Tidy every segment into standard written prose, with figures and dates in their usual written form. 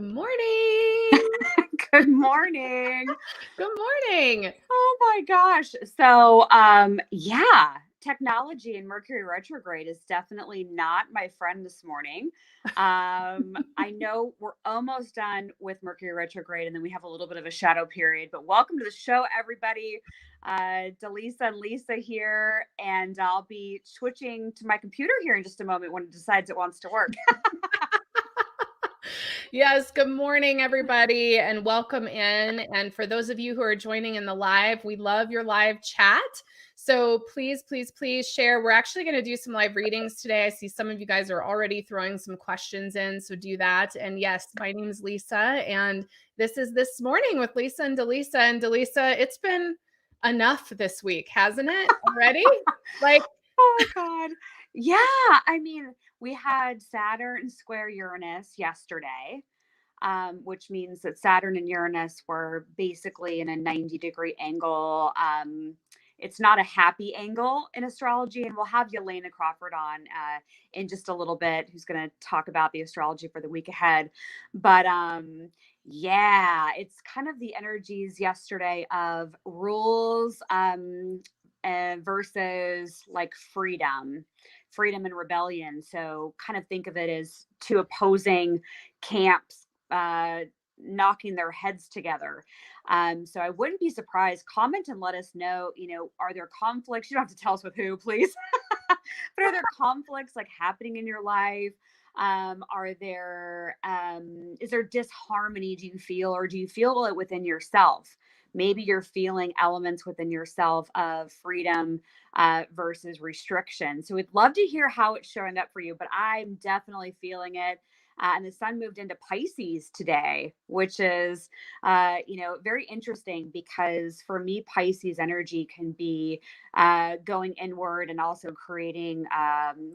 Good morning. Good morning. Good morning. Oh my gosh. So, yeah, technology and Mercury retrograde is definitely not my friend this morning. I know we're almost done with Mercury retrograde, and then we have a little bit of a shadow period. But welcome to the show, everybody. Dallisa and Lisa here, and I'll be switching to my computer here in just a moment when it decides it wants to work. Yes, good morning, everybody, and welcome in. And for those of you who are joining in the live, we love your live chat. So please, please, please share. We're actually going to do some live readings today. I see some of you guys are already throwing some questions in, so do that. And yes, my name is Lisa, and this is This Morning with Lisa and Dallisa. And Dallisa, it's been enough this week, hasn't it? Already? Oh God. Yeah. I mean, we had Saturn square Uranus yesterday, which means that Saturn and Uranus were basically in a 90-degree angle. It's not a happy angle in astrology. And we'll have YELENA CRAWFORD on in just a little bit, who's going to talk about the astrology for the week ahead. But yeah, it's kind of the energies yesterday of rules versus like freedom and rebellion. So kind of think of it as two opposing camps knocking their heads together. So I wouldn't be surprised. Comment and let us know, are there conflicts? You don't have to tell us with who, please. But are there conflicts like happening in your life? Is there disharmony? Do you feel it within yourself? Maybe you're feeling elements within yourself of freedom versus restriction. So we'd love to hear how it's showing up for you, but I'm definitely feeling it. And the sun moved into Pisces today, which is, very interesting because for me, Pisces energy can be going inward and also creating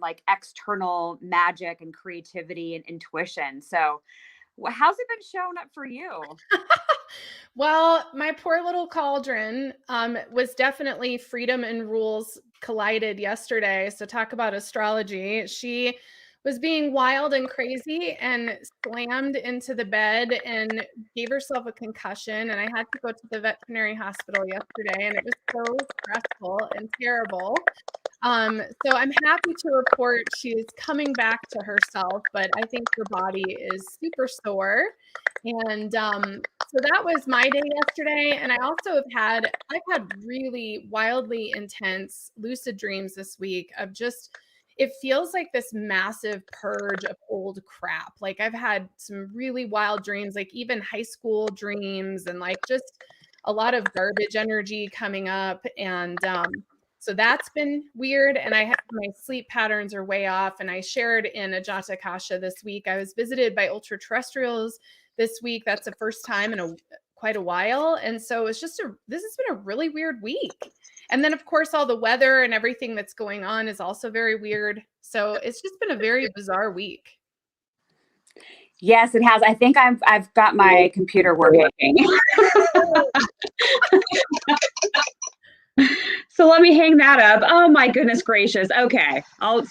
like external magic and creativity and intuition. So how's it been showing up for you? Well, my poor little cauldron was definitely freedom and rules collided yesterday. So talk about astrology. She was being wild and crazy and slammed into the bed and gave herself a concussion. And I had to go to the veterinary hospital yesterday, and it was so stressful and terrible. So I'm happy to report she is coming back to herself, but I think her body is super sore. And so that was my day yesterday. And I've had really wildly intense lucid dreams this week of just, it feels like this massive purge of old crap. Like I've had some really wild dreams, like even high school dreams, and like just a lot of garbage energy coming up. And so that's been weird. And my sleep patterns are way off. And I shared in Ajata Kasha this week, I was visited by ultra terrestrials this week. That's the first time in quite a while. And so this has been a really weird week. And then of course, all the weather and everything that's going on is also very weird. So it's just been a very bizarre week. Yes, it has. I think I've got my computer working. So let me hang that up. Oh my goodness gracious. Okay. I'll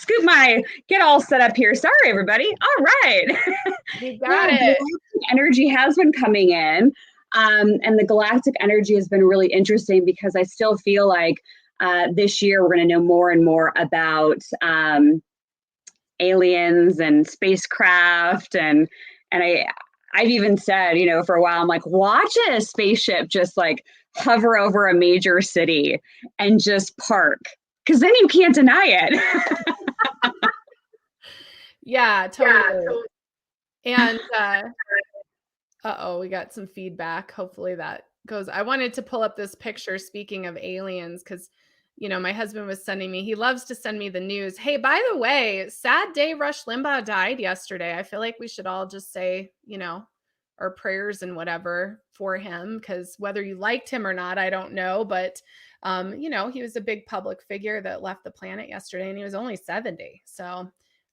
get all set up here. Sorry, everybody. All right. You got it. Energy has been coming in. And the galactic energy has been really interesting because I still feel like this year we're going to know more and more about aliens and spacecraft. And I've even said, for a while, I'm like, watch a spaceship just like hover over a major city and just park, because then you can't deny it. Yeah, totally. And we got some feedback. Hopefully that goes. I wanted to pull up this picture, speaking of aliens, because my husband was he loves to send me the news. Hey, by the way, sad day, Rush Limbaugh died yesterday. I feel like we should all just say, our prayers and whatever for him, because whether you liked him or not, I don't know. But, he was a big public figure that left the planet yesterday, and he was only 70. So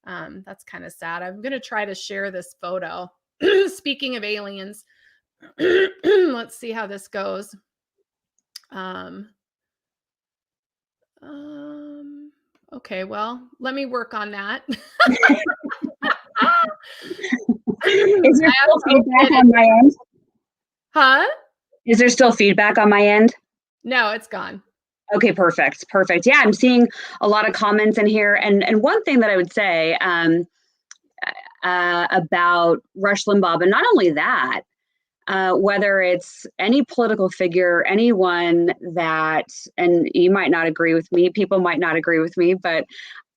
that's kind of sad. I'm going to try to share this photo. Speaking of aliens, let's see how this goes. Okay, well, let me work on that. Is there I still have to feedback open it. on my end? Huh? Is there still feedback on my end? No, it's gone. Okay, perfect. Perfect. Yeah, I'm seeing a lot of comments in here. And one thing that I would say about Rush Limbaugh, but not only that, whether it's any political figure, anyone that, and you might not agree with me, people might not agree with me, but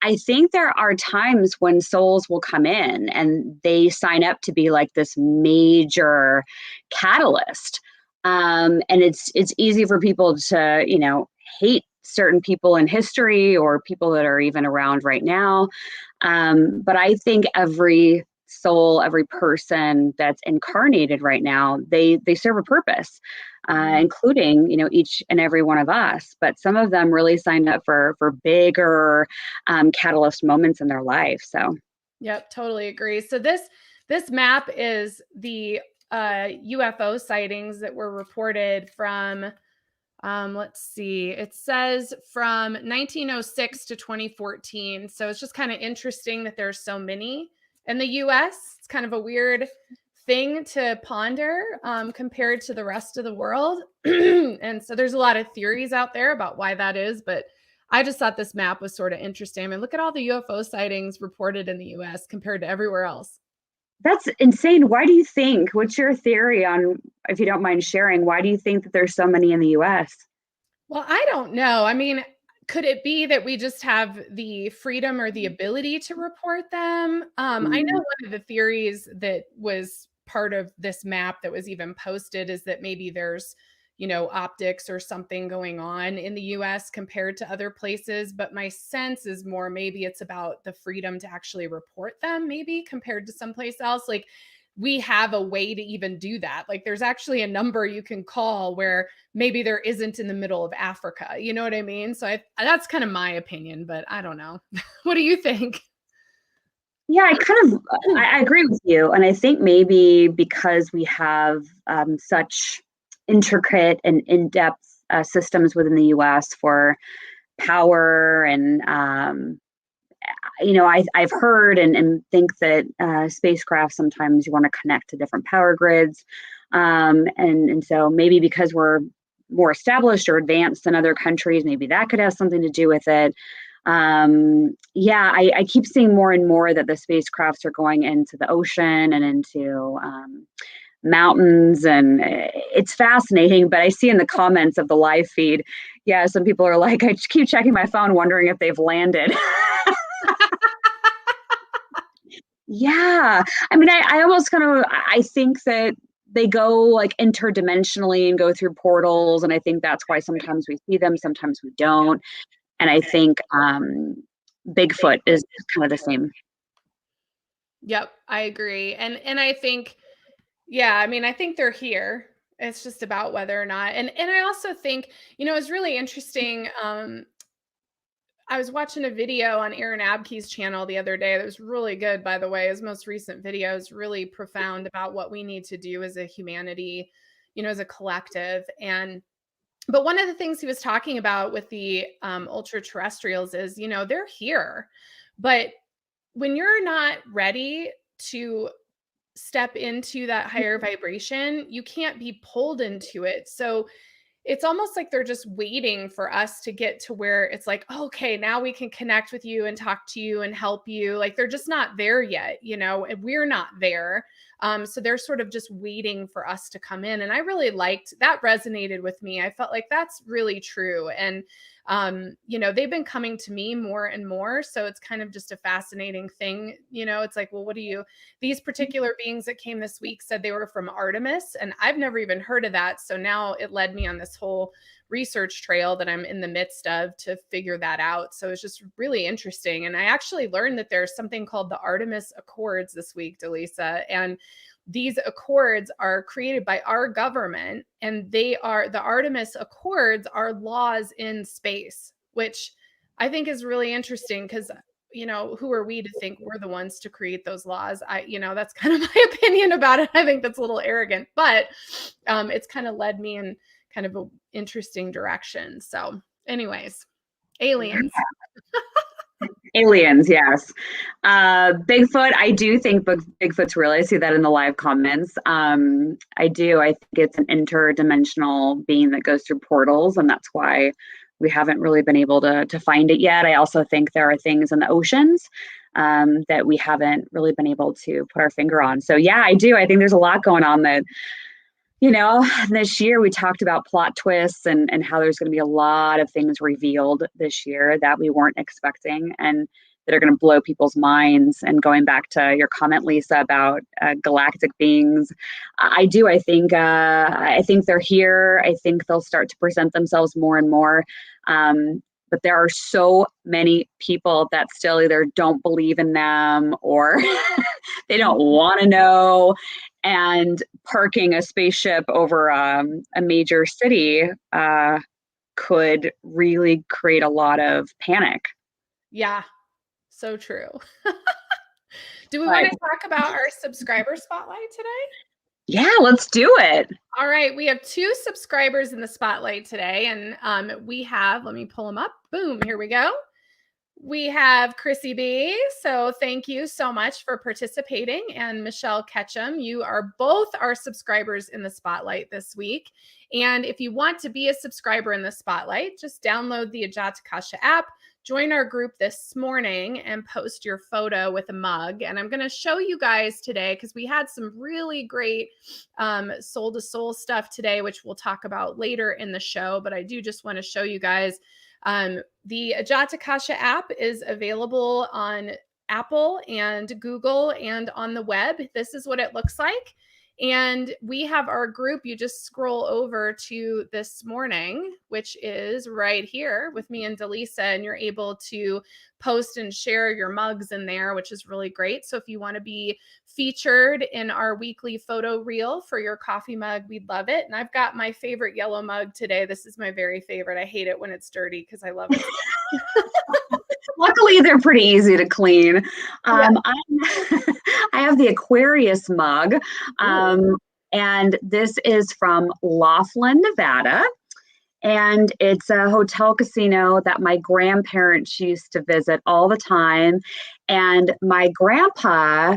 I think there are times when souls will come in and they sign up to be like this major catalyst. And it's easy for people to, hate certain people in history or people that are even around right now. But I think every soul, every person that's incarnated right now, they serve a purpose, including each and every one of us. But some of them really signed up for bigger catalyst moments in their life. So, yep, totally agree. So this map is the UFO sightings that were reported from. Let's see. It says from 1906 to 2014. So it's just kind of interesting that there's so many in the US. It's kind of a weird thing to ponder compared to the rest of the world. And so there's a lot of theories out there about why that is, but I just thought this map was sort of interesting. I mean, look at all the UFO sightings reported in the US compared to everywhere else. that's insane. Why do you think? What's your theory on, if you don't mind sharing, why do you think that there's so many in the US? Well, I don't know. I mean, could it be that we just have the freedom or the ability to report them? I know Mm, one of the theories that was part of this map that was even posted is that maybe there's, optics or something going on in the US compared to other places. But my sense is more maybe it's about the freedom to actually report them, maybe compared to someplace else. Like, we have a way to even do that. Like, there's actually a number you can call where maybe there isn't in the middle of Africa. You know what I mean? So that's kind of my opinion, but I don't know. What do you think? Yeah, I agree with you. And I think maybe because we have such intricate and in-depth systems within the US for power and, I've heard and think that spacecraft, sometimes you want to connect to different power grids. And so maybe because we're more established or advanced than other countries, maybe that could have something to do with it. Yeah, I keep seeing more and more that the spacecrafts are going into the ocean and into mountains, and it's fascinating. But I see in the comments of the live feed, yeah, some people are like, I just keep checking my phone wondering if they've landed. Yeah, I mean, I almost kind of, I think that they go like interdimensionally and go through portals, and I think that's why sometimes we see them, sometimes we don't. And I think Bigfoot is kind of the same. Yep, I agree. And I think, yeah, I mean, I think they're here. It's just about whether or not. And I also think, it's really interesting. I was watching a video on Aaron Abke's channel the other day that was really good, by the way. His most recent video is really profound about what we need to do as a humanity, as a collective. But one of the things he was talking about with the ultra terrestrials is, they're here, but when you're not ready to step into that higher vibration, you can't be pulled into it. So it's almost like they're just waiting for us to get to where it's like, okay, now we can connect with you and talk to you and help you. Like, they're just not there yet, and we're not there. So they're sort of just waiting for us to come in. And I really liked that, resonated with me. I felt like that's really true. And they've been coming to me more and more. So it's kind of just a fascinating thing. It's like, well, these particular beings that came this week said they were from Artemis, and I've never even heard of that. So now it led me on this whole research trail that I'm in the midst of to figure that out. So it's just really interesting. And I actually learned that there's something called the Artemis Accords this week, Dallisa. And these accords are created by our government, and the Artemis Accords are laws in space, which I think is really interesting because who are we to think we're the ones to create those laws? That's kind of my opinion about it. I think that's a little arrogant, but it's kind of led me in kind of an interesting direction. So anyways, aliens. Aliens, yes. Bigfoot, I do think Bigfoot's real. I see that in the live comments. I do. I think it's an interdimensional being that goes through portals, and that's why we haven't really been able to find it yet. I also think there are things in the oceans that we haven't really been able to put our finger on. So yeah, I do. I think there's a lot going on that, this year we talked about plot twists and how there's going to be a lot of things revealed this year that we weren't expecting and that are going to blow people's minds. And going back to your comment, Lisa, about galactic beings, I do. I think they're here. I think they'll start to present themselves more and more. But there are so many people that still either don't believe in them or they don't want to know. And parking a spaceship over a major city could really create a lot of panic. Yeah, so true. Do we want But to talk about our subscriber spotlight today? yeah, let's do it. All right, we have 2 subscribers in the spotlight today, and we have, let me pull them up. Boom, here we go. We have Chrissy B. So thank you so much for participating. And Michelle Ketchum, you are both our subscribers in the spotlight this week. And if you want to be a subscriber in the spotlight, just download the Ajatakasha app, join our group this morning, and post your photo with a mug. And I'm going to show you guys today, because we had some really great soul to soul stuff today, which we'll talk about later in the show. But I do just want to show you guys. The Ajatakasha app is available on Apple and Google and on the web. This is what it looks like. And we have our group. You just scroll over to this morning, which is right here with me and Dallisa, and you're able to post and share your mugs in there, which is really great. So if you want to be featured in our weekly photo reel for your coffee mug, we'd love it. And I've got my favorite yellow mug today. This is my very favorite. I hate it when it's dirty because I love it. Luckily, they're pretty easy to clean. Yeah. I have the Aquarius mug, and this is from Laughlin, Nevada. And it's a hotel casino that my grandparents used to visit all the time. And my grandpa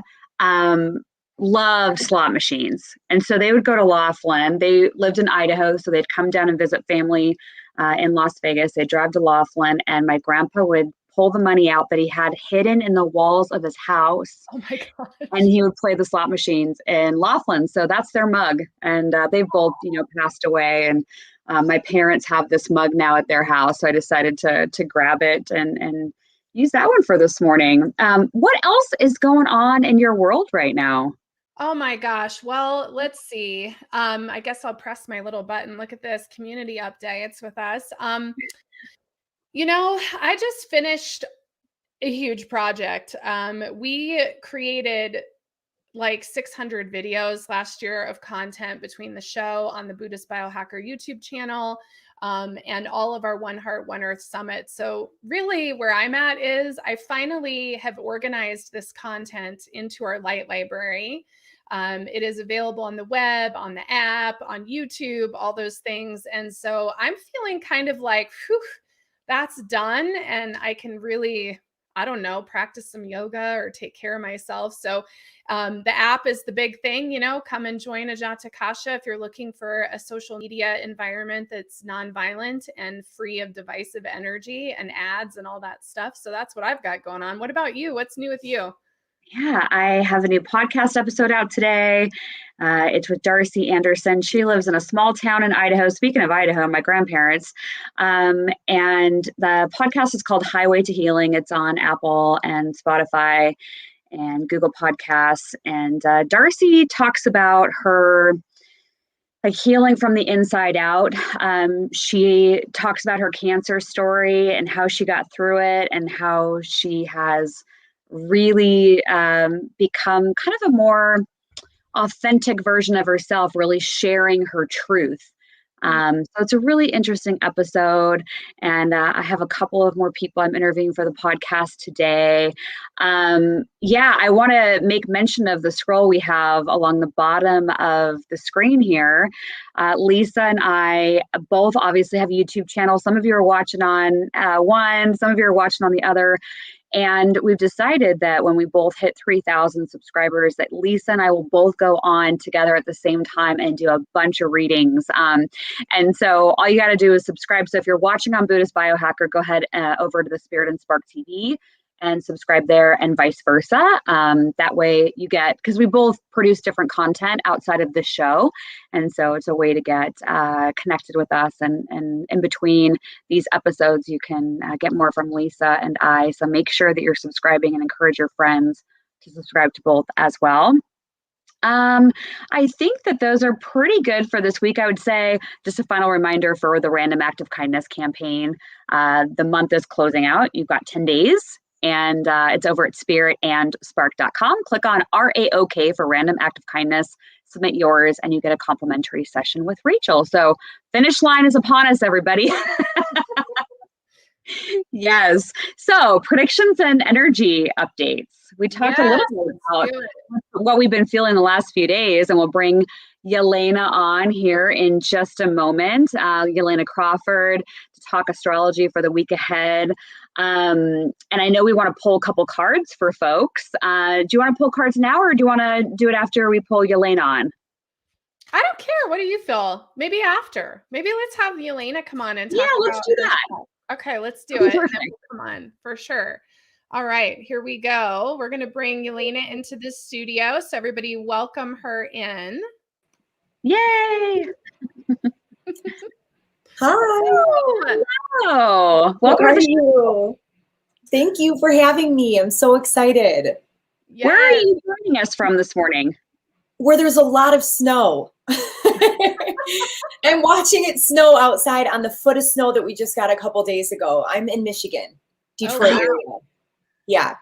loved slot machines. And so they would go to Laughlin. They lived in Idaho, so they'd come down and visit family in Las Vegas. They'd drive to Laughlin, and my grandpa would pull the money out that he had hidden in the walls of his house. Oh my gosh. And he would play the slot machines in Laughlin. So that's their mug. And they've both, passed away. And my parents have this mug now at their house. So I decided to grab it and use that one for this morning. What else is going on in your world right now? Oh my gosh. Well, let's see. I guess I'll press my little button. Look at this, community updates with us. I just finished a huge project. We created like 600 videos last year of content between the show on the Buddhist Biohacker YouTube channel and all of our One Heart, One Earth Summit. So really where I'm at is I finally have organized this content into our light library. It is available on the web, on the app, on YouTube, all those things. And so I'm feeling kind of like, whew, that's done. And I can really, I don't know, practice some yoga or take care of myself. So the app is the big thing, come and join Ajatakasha if you're looking for a social media environment that's nonviolent and free of divisive energy and ads and all that stuff. So that's what I've got going on. What about you? What's new with you? Yeah, I have a new podcast episode out today. It's with Darcy Anderson. She lives in a small town in Idaho. Speaking of Idaho, my grandparents. And the podcast is called Highway to Healing. It's on Apple and Spotify and Google Podcasts. And Darcy talks about her healing from the inside out. She talks about her cancer story and how she got through it and how she has really become kind of a more authentic version of herself, really sharing her truth. So it's a really interesting episode. And I have a couple of more people I'm interviewing for the podcast today. I want to make mention of the scroll we have along the bottom of the screen here. Lisa and I both obviously have a YouTube channel. Some of you are watching on one, some of you are watching on the other. And we've decided that when we both hit 3,000 subscribers, that Lisa and I will both go on together at the same time and do a bunch of readings. And so all you got to do is subscribe. So if you're watching on Buddhist Biohacker, go ahead over to the Spirit and Spark TV and subscribe there, and vice versa. That way you get, because we both produce different content outside of the show. And so it's a way to get connected with us. And in between these episodes, you can get more from Lisa and I. So make sure that you're subscribing and encourage your friends to subscribe to both as well. I think that those are pretty good for this week. I would say just a final reminder for the Random Act of Kindness campaign. The month is closing out. You've got 10 days. And it's over at spiritandspark.com. Click on RAOK for Random Act of Kindness, submit yours, and you get a complimentary session with Rachel. So finish line is upon us, everybody. Yes. So predictions and energy updates. We talked a little bit about what we've been feeling the last few days, and we'll bring Yelena on here in just a moment. Yelena Crawford to talk astrology for the week ahead. And I know we want to pull a couple cards for folks. Do you want to pull cards now, or do you want to do it after we pull Yelena on? I don't care. What do you feel? Maybe after. Maybe let's have Yelena come on and talk. Yeah, let's do that. Okay, let's do it. Come on, for sure. All right, here we go. We're going to bring Yelena into the studio. So everybody welcome her in. Yay! Hi. Hello. Welcome to the show. Thank you for having me. I'm so excited. Yes. Where are you joining us from this morning? Where there's a lot of snow. I'm watching it snow outside on the foot of snow that we just got a couple days ago. I'm in Michigan, Detroit area. Yeah.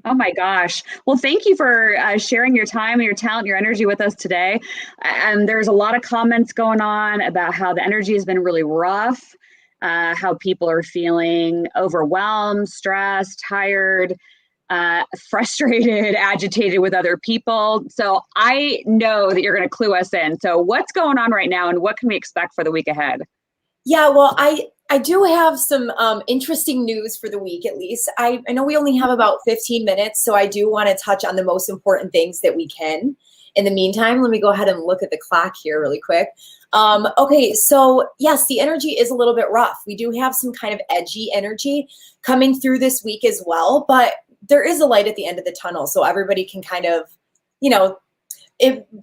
Oh my gosh. Well, thank you for sharing your time and your talent and your energy with us today. And there's a lot of comments going on about how the energy has been really rough, how people are feeling overwhelmed, stressed, tired, frustrated, agitated with other people. So I know that you're going to clue us in. So what's going on right now, and what can we expect for the week ahead? Yeah, well, I do have some interesting news for the week, at least. I know we only have about 15 minutes, so I do want to touch on the most important things that we can. In the meantime, let me go ahead and look at the clock here really quick. Okay, so yes, the energy is a little bit rough. We do have some kind of edgy energy coming through this week as well, but there is a light at the end of the tunnel, so everybody can kind of,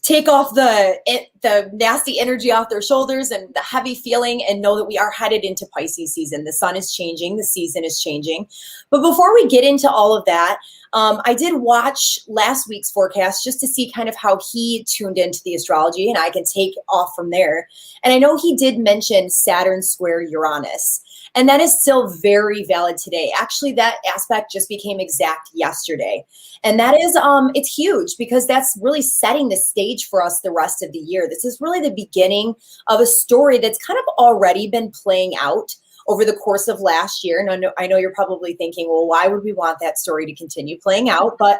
take off the nasty energy off their shoulders and the heavy feeling, and know that we are headed into Pisces season. The sun is changing, the season is changing. But before we get into all of that, I did watch last week's forecast just to see kind of how he tuned into the astrology, and I can take off from there. And I know he did mention Saturn square Uranus. And that is still very valid today. Actually, that aspect just became exact yesterday. And that is, it's huge, because that's really setting the stage for us the rest of the year. This is really the beginning of a story that's kind of already been playing out over the course of last year. And I know you're probably thinking, well, why would we want that story to continue playing out? But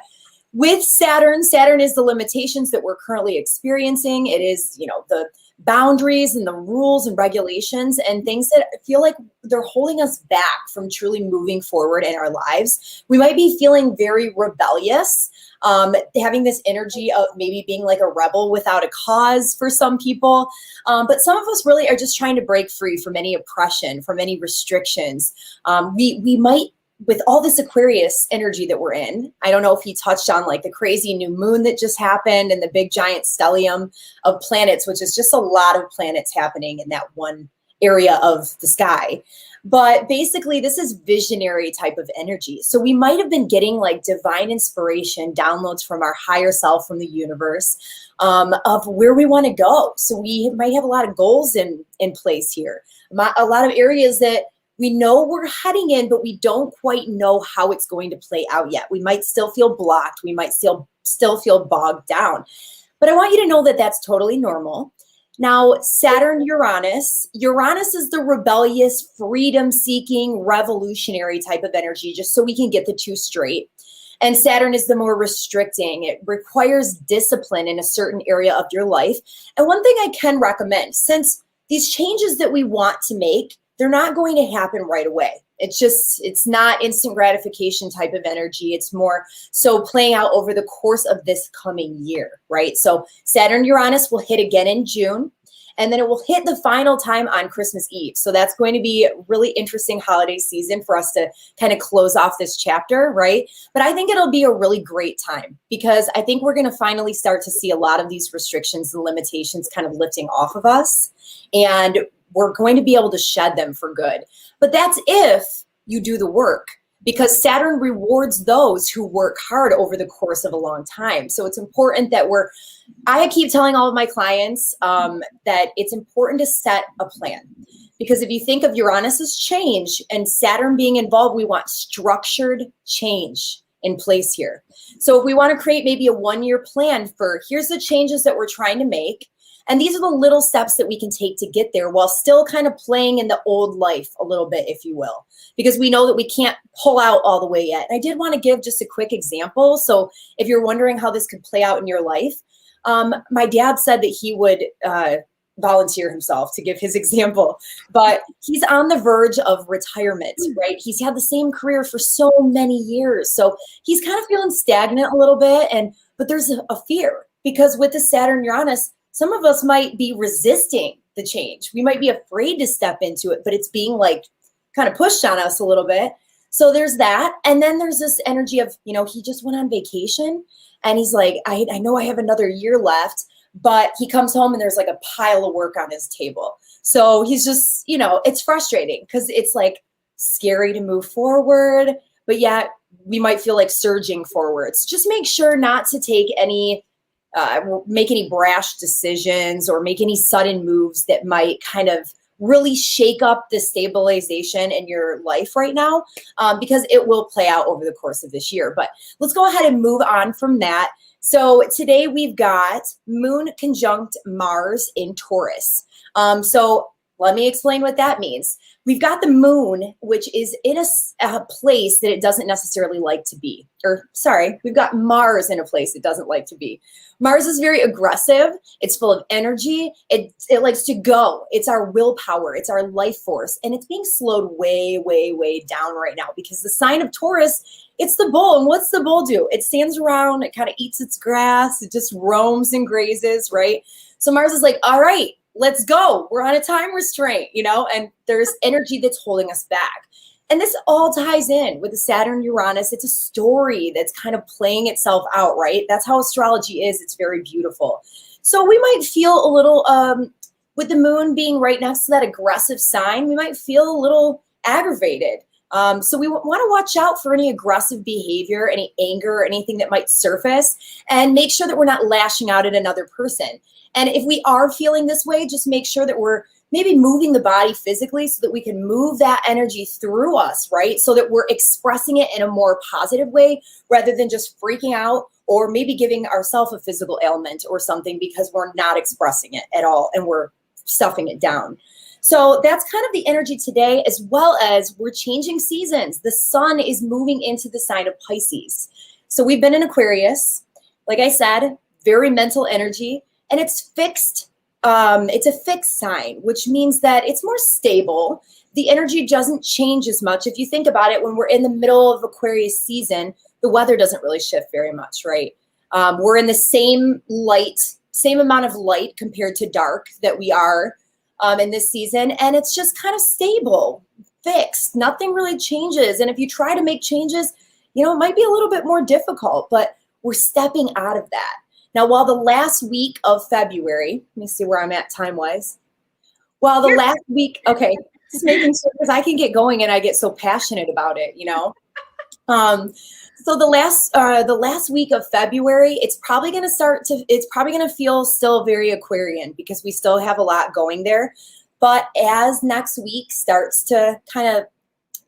with Saturn is the limitations that we're currently experiencing. It is, the boundaries and the rules and regulations and things that feel like they're holding us back from truly moving forward in our lives. We might be feeling very rebellious, having this energy of maybe being like a rebel without a cause for some people. But some of us really are just trying to break free from any oppression, from any restrictions. We might, with all this Aquarius energy that we're in, I don't know if he touched on like the crazy new moon that just happened and the big giant stellium of planets, which is just a lot of planets happening in that one area of the sky. But basically, this is visionary type of energy. So we might have been getting like divine inspiration, downloads from our higher self, from the universe, of where we want to go. So we might have a lot of goals in place here, a lot of areas that we know we're heading in, but we don't quite know how it's going to play out yet. We might still feel blocked. We might still feel bogged down. But I want you to know that that's totally normal. Now, Saturn, Uranus is the rebellious, freedom-seeking, revolutionary type of energy, just so we can get the two straight. And Saturn is the more restricting. It requires discipline in a certain area of your life. And one thing I can recommend, since these changes that we want to make, they're not going to happen right away. It's not instant gratification type of energy. It's more so playing out over the course of this coming year, right? So Saturn, Uranus will hit again in June, and then it will hit the final time on Christmas Eve. So that's going to be a really interesting holiday season for us to kind of close off this chapter, right? But I think it'll be a really great time because I think we're going to finally start to see a lot of these restrictions and limitations kind of lifting off of us. And we're going to be able to shed them for good. But that's if you do the work, because Saturn rewards those who work hard over the course of a long time. So it's important that I keep telling all of my clients that it's important to set a plan. Because if you think of Uranus's change and Saturn being involved, we want structured change in place here. So if we want to create maybe a 1-year plan for here's the changes that we're trying to make, and these are the little steps that we can take to get there while still kind of playing in the old life a little bit, if you will, because we know that we can't pull out all the way yet. And I did want to give just a quick example. So if you're wondering how this could play out in your life, my dad said that he would volunteer himself to give his example, but he's on the verge of retirement, right? He's had the same career for so many years. So he's kind of feeling stagnant a little bit. But there's a fear because with the Saturn Uranus, some of us might be resisting the change. We might be afraid to step into it, but it's being like kind of pushed on us a little bit. So there's that. And then there's this energy of, he just went on vacation and he's like, I know I have another year left, but he comes home and there's like a pile of work on his table. So he's just, it's frustrating because it's like scary to move forward, but yet we might feel like surging forwards. Just make sure not to make any brash decisions or make any sudden moves that might kind of really shake up the stabilization in your life right now, because it will play out over the course of this year. But let's go ahead and move on from that. So today we've got Moon conjunct Mars in Taurus. So let me explain what that means. We've got the Moon, which is in a place that it doesn't necessarily like to be. We've got Mars in a place it doesn't like to be. Mars is very aggressive. It's full of energy. It likes to go. It's our willpower. It's our life force. And it's being slowed way, way, way down right now because the sign of Taurus, it's the bull. And what's the bull do? It stands around. It kind of eats its grass. It just roams and grazes, right? So Mars is like, all right, let's go. We're on a time restraint, and there's energy that's holding us back. And this all ties in with the Saturn Uranus. It's a story that's kind of playing itself out, right? That's how astrology is. It's very beautiful. So we might feel a little, with the Moon being right next to that aggressive sign, we might feel a little aggravated. So we want to watch out for any aggressive behavior, any anger, anything that might surface, and make sure that we're not lashing out at another person. And if we are feeling this way, just make sure that we're maybe moving the body physically so that we can move that energy through us, right? So that we're expressing it in a more positive way rather than just freaking out or maybe giving ourselves a physical ailment or something because we're not expressing it at all and we're stuffing it down. So that's kind of the energy today, as well as we're changing seasons. The sun is moving into the sign of Pisces. So we've been in Aquarius, like I said, very mental energy. And it's fixed. It's a fixed sign, which means that it's more stable. The energy doesn't change as much. If you think about it, when we're in the middle of Aquarius season, the weather doesn't really shift very much, right? We're in the same amount of light compared to dark that we are in this season. And it's just kind of stable, fixed. Nothing really changes. And if you try to make changes, it might be a little bit more difficult, but we're stepping out of that. Now, while the last week of February, let me see where I'm at time-wise. While the last week, okay, just making sure because I can get going and I get so passionate about it, So the last week of February, it's probably going to feel still very Aquarian because we still have a lot going there. But as next week starts to kind of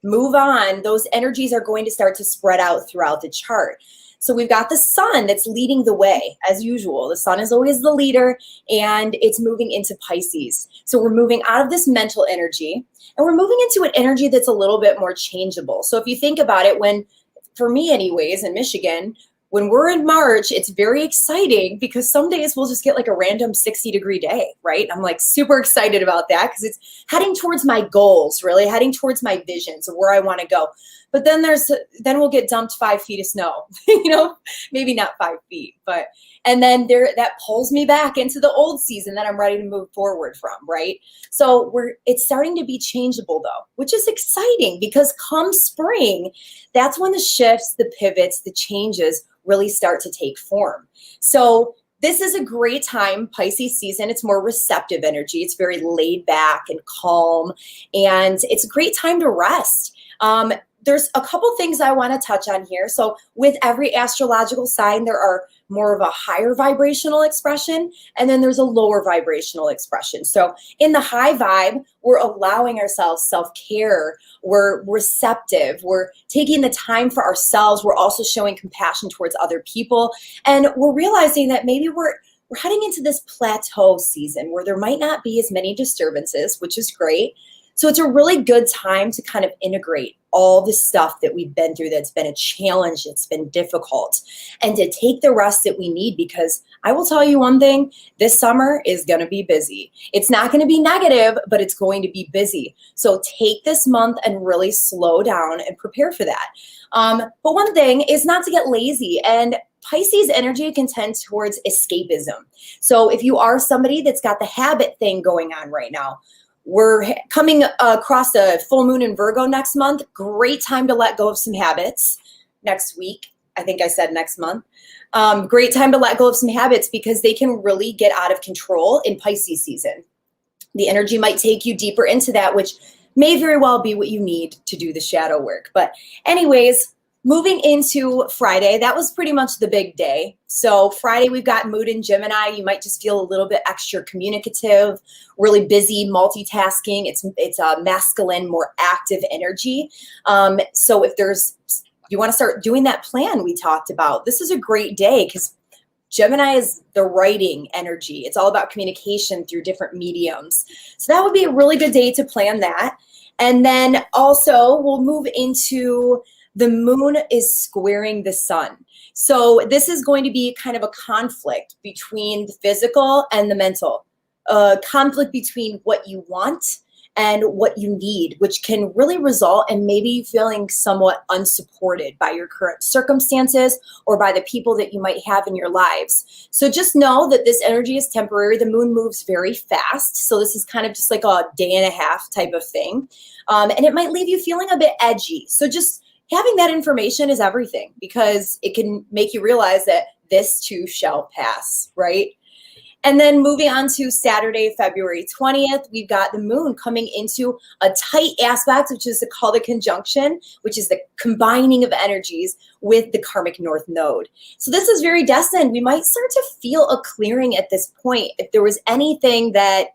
move on, those energies are going to start to spread out throughout the chart. So we've got the sun that's leading the way as usual. The sun is always the leader, and it's moving into Pisces. So we're moving out of this mental energy and we're moving into an energy that's a little bit more changeable. So if you think about it, for me anyways, in Michigan, when we're in March, it's very exciting because some days we'll just get like a random 60-degree day, right? I'm like super excited about that because it's heading towards my goals, really heading towards my visions of where I want to go. But then we'll get dumped 5 feet of snow, maybe not 5 feet, and then that pulls me back into the old season that I'm ready to move forward from, right? So it's starting to be changeable though, which is exciting because come spring, that's when the shifts, the pivots, the changes really start to take form. So this is a great time, Pisces season. It's more receptive energy. It's very laid back and calm, and it's a great time to rest. There's a couple things I want to touch on here. So with every astrological sign, there are more of a higher vibrational expression, and then there's a lower vibrational expression. So in the high vibe, we're allowing ourselves self-care. We're receptive. We're taking the time for ourselves. We're also showing compassion towards other people. And we're realizing that maybe we're heading into this plateau season where there might not be as many disturbances, which is great. So it's a really good time to kind of integrate all the stuff that we've been through that's been a challenge, it's been difficult, and to take the rest that we need, because I will tell you one thing, this summer is going to be busy. It's not going to be negative, but it's going to be busy. So take this month and really slow down and prepare for that. But one thing is not to get lazy, and Pisces energy can tend towards escapism. So if you are somebody that's got the habit thing going on right now, we're coming across a full moon in Virgo next month. Great time to let go of some habits. Next week, I think I said next month. Great time to let go of some habits because they can really get out of control in Pisces season. The energy might take you deeper into that, which may very well be what you need to do the shadow work. But anyways, moving into Friday, that was pretty much the big day. So Friday, we've got mood in Gemini. You might just feel a little bit extra communicative, really busy, multitasking. It's a masculine, more active energy. So if you want to start doing that plan we talked about, this is a great day because Gemini is the writing energy. It's all about communication through different mediums. So that would be a really good day to plan that. And then also we'll move into the moon is squaring the sun. So this is going to be kind of a conflict between the physical and the mental, a conflict between what you want and what you need, which can really result in maybe feeling somewhat unsupported by your current circumstances or by the people that you might have in your lives. So just know that this energy is temporary. The moon moves very fast. So this is kind of just like a day and a half type of thing. And it might leave you feeling a bit edgy. So just having that information is everything because it can make you realize that this too shall pass, right? And then moving on to Saturday, February 20th, we've got the moon coming into a tight aspect, which is called a conjunction, which is the combining of energies with the karmic north node. So this is very destined. We might start to feel a clearing at this point. If there was anything that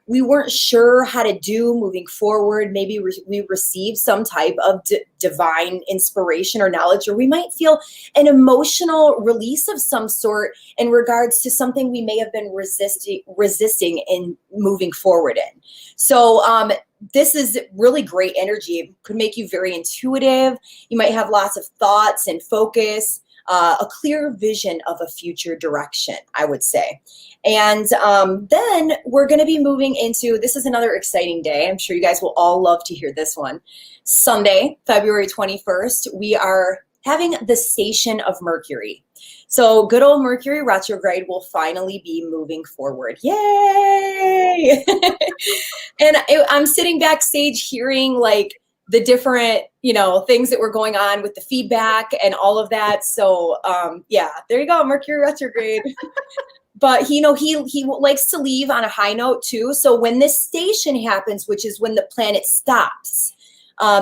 we weren't sure how to do moving forward, maybe we received some type of divine inspiration or knowledge, or we might feel an emotional release of some sort in regards to something we may have been resisting in moving forward in. So this is really great energy. It could make you very intuitive. You might have lots of thoughts and focus, a clear vision of a future direction, I would say. And then we're going to be moving into, this is another exciting day. I'm sure you guys will all love to hear this one. Sunday, February 21st, we are having the station of Mercury. So good old Mercury retrograde will finally be moving forward. Yay! And I'm sitting backstage hearing like the different, things that were going on with the feedback and all of that. So yeah, there you go, Mercury retrograde. But he likes to leave on a high note too. So when this station happens, which is when the planet stops,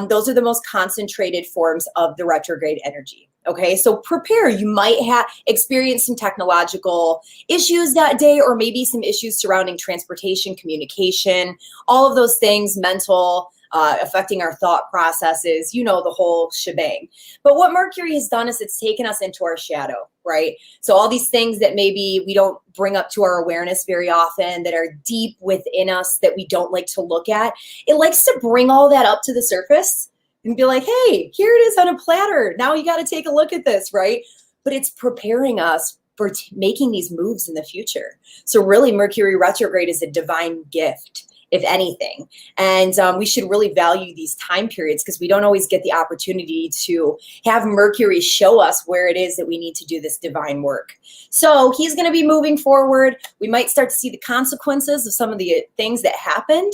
those are the most concentrated forms of the retrograde energy. Okay, so prepare. You might have experienced some technological issues that day, or maybe some issues surrounding transportation, communication, all of those things, mental. affecting our thought processes, you know, the whole shebang. But what Mercury has done is it's taken us into our shadow, right? So all these things that maybe we don't bring up to our awareness very often, that are deep within us that we don't like to look at, it likes to bring all that up to the surface and be like, hey, here it is on a platter. Now you got to take a look at this, right? But it's preparing us for making these moves in the future. So really, Mercury retrograde is a divine gift, if anything. And we should really value these time periods, because we don't always get the opportunity to have Mercury show us where it is that we need to do this divine work. So he's going to be moving forward. We might start to see the consequences of some of the things that happened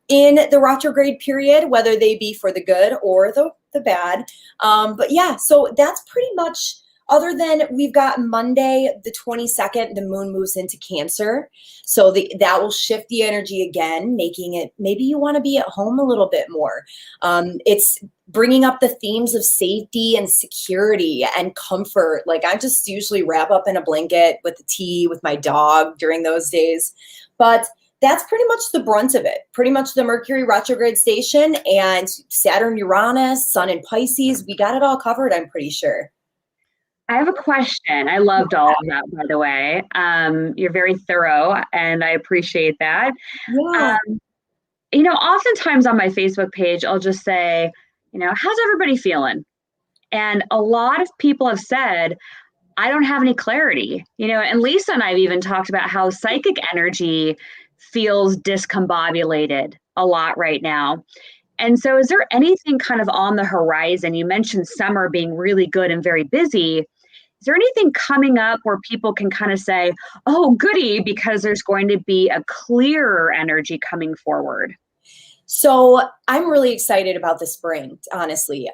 in the retrograde period, whether they be for the good or the bad. But yeah, so that's pretty much, other than we've got Monday, the 22nd, the moon moves into Cancer. So that will shift the energy again, making it, maybe you want to be at home a little bit more. It's bringing up the themes of safety and security and comfort. Like, I just usually wrap up in a blanket with the tea with my dog during those days. But that's pretty much the brunt of it. Pretty much the Mercury retrograde station and Saturn, Uranus, Sun in Pisces. We got it all covered, I'm pretty sure. I have a question. I loved all of that, by the way. You're very thorough, and I appreciate that. Yeah. You know, oftentimes on my Facebook page, I'll just say, you know, how's everybody feeling? And a lot of people have said, I don't have any clarity. You know, and Lisa and I have even talked about how psychic energy feels discombobulated a lot right now. And so is there anything kind of on the horizon? You mentioned summer being really good and very busy. Is there anything coming up where people can kind of say, oh, goody, because there's going to be a clearer energy coming forward? So I'm really excited about the spring, honestly.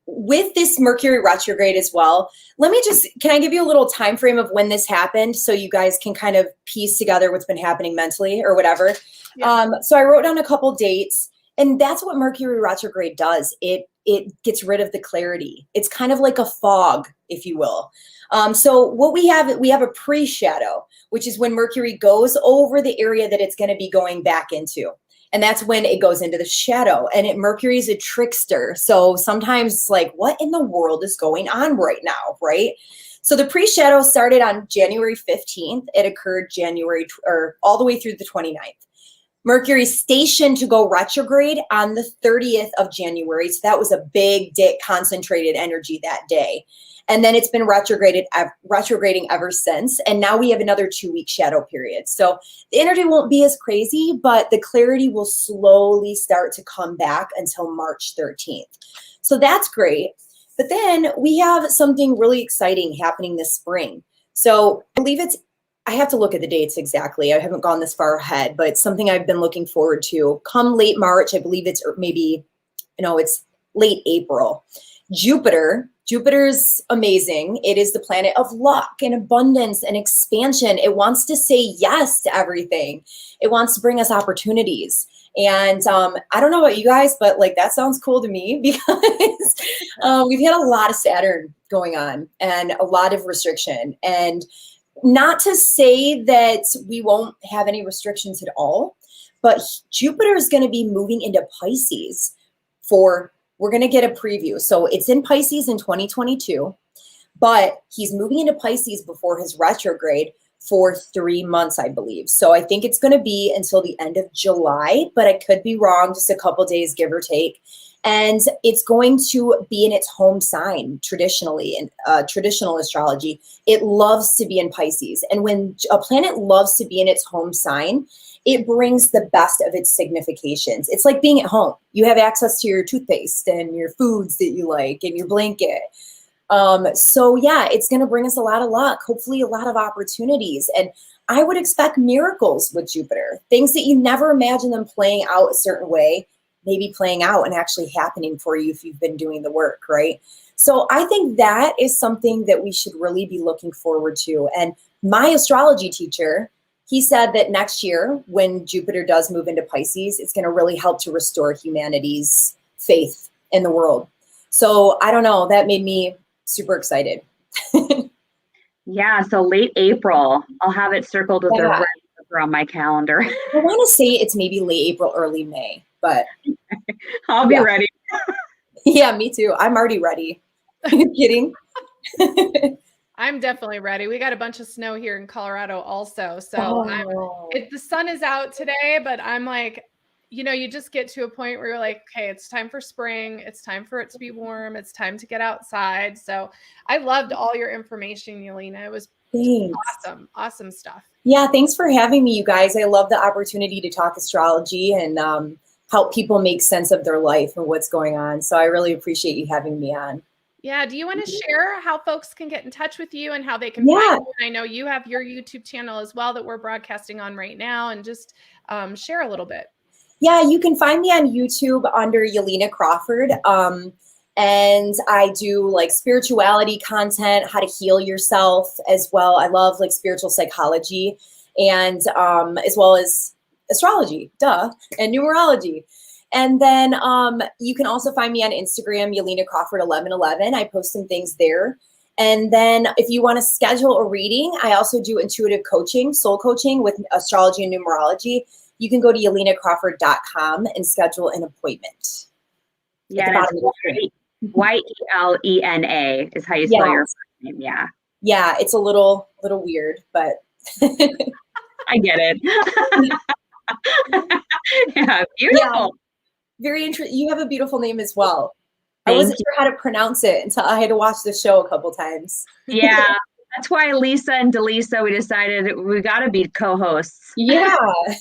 With this Mercury retrograde as well, can I give you a little time frame of when this happened so you guys can kind of piece together what's been happening mentally or whatever? Yeah. So I wrote down a couple dates, and that's what Mercury retrograde does. It gets rid of the clarity. It's kind of like a fog, if you will. So what we have a pre-shadow, which is when Mercury goes over the area that it's going to be going back into. And that's when it goes into the shadow. And Mercury is a trickster. So sometimes it's like, what in the world is going on right now, right? So the pre-shadow started on January 15th. It occurred all the way through the 29th. Mercury stationed to go retrograde on the 30th of January. So that was a big concentrated energy that day. And then it's been retrograding ever since. And now we have another 2-week shadow period. So the energy won't be as crazy, but the clarity will slowly start to come back until March 13th. So that's great. But then we have something really exciting happening this spring. So I believe I have to look at the dates exactly. I haven't gone this far ahead, but it's something I've been looking forward to. Come late March, I believe it's it's late April. Jupiter's amazing. It is the planet of luck and abundance and expansion. It wants to say yes to everything. It wants to bring us opportunities. And I don't know about you guys, but like, that sounds cool to me, because we've had a lot of Saturn going on and a lot of restriction. And not to say that we won't have any restrictions at all, but Jupiter is going to be moving into Pisces we're going to get a preview. So it's in Pisces in 2022, but he's moving into Pisces before his retrograde for 3 months, I believe. So I think it's going to be until the end of July, but I could be wrong, just a couple days, give or take. And it's going to be in its home sign traditionally in traditional astrology. It loves to be in Pisces. And when a planet loves to be in its home sign, it brings the best of its significations. It's like being at home. You have access to your toothpaste and your foods that you like and your blanket. So yeah, it's going to bring us a lot of luck, hopefully a lot of opportunities. And I would expect miracles with Jupiter, things that you never imagine them playing out a certain way, maybe playing out and actually happening for you if you've been doing the work, right? So I think that is something that we should really be looking forward to. And my astrology teacher, he said that next year, when Jupiter does move into Pisces, it's going to really help to restore humanity's faith in the world. So I don't know, that made me super excited. Yeah, so late April. I'll have it circled with a red on my calendar. I want to say it's maybe late April, early May, but I'll be ready. Yeah, me too. I'm already ready. Are you kidding? I'm definitely ready. We got a bunch of snow here in Colorado also. So the sun is out today, but I'm like, you just get to a point where you're like, okay, it's time for spring. It's time for it to be warm. It's time to get outside. So I loved all your information, Yelena. It was awesome. Awesome stuff. Yeah, thanks for having me, you guys. I love the opportunity to talk astrology and help people make sense of their life and what's going on. So I really appreciate you having me on. Yeah. Do you want to share how folks can get in touch with you and how they can find you? I know you have your YouTube channel as well that we're broadcasting on right now, and just share a little bit. Yeah, you can find me on YouTube under YELENA CRAWFORD. And I do like spirituality content, how to heal yourself as well. I love like spiritual psychology and as well as astrology, and numerology. And then you can also find me on Instagram, YELENA CRAWFORD 1111. I post some things there. And then if you want to schedule a reading, I also do intuitive coaching, soul coaching with astrology and numerology. You can go to YELENACRAWFORD.com and schedule an appointment. Yeah, YELENA is how you spell your first name. Yeah. Yeah, it's a little weird, but I get it. Yeah, beautiful. Yeah, very interesting. You have a beautiful name as well. I wasn't sure how to pronounce it until I had to watch the show a couple times. Yeah, that's why Lisa and Dallisa, we decided we got to be co-hosts. Yeah.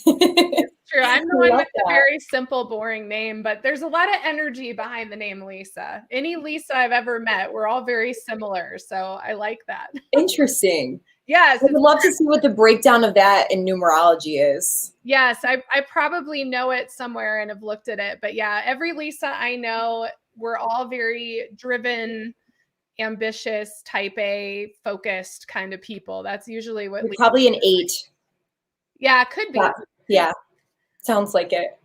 True. I'm the one with the very simple, boring name, but there's a lot of energy behind the name Lisa. Any Lisa I've ever met, we're all very similar. So I like that. Interesting. Yes. I would love to see what the breakdown of that in numerology is. Yes, I probably know it somewhere and have looked at it. But yeah, every Lisa I know, we're all very driven, ambitious, type A, focused kind of people. That's usually what You're probably an 8. Yeah, it could be. Yeah. Sounds like it.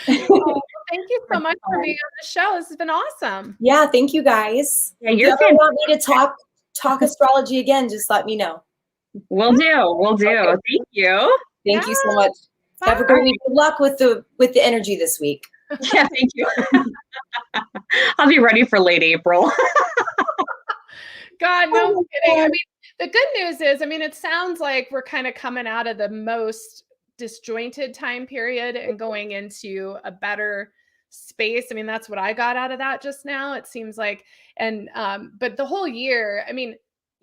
Well, thank you so much for being on the show. This has been awesome. Yeah, thank you guys. Yeah, if you ever want me to talk astrology again, just let me know. We'll do. Okay. Thank you. Thank you so much. Bye. Have a great week. Good luck with the energy this week. Yeah, thank you. I'll be ready for late April. God, no kidding. I mean, the good news is, it sounds like we're kind of coming out of the most disjointed time period and going into a better space. That's what I got out of that just now. It seems like, and but the whole year,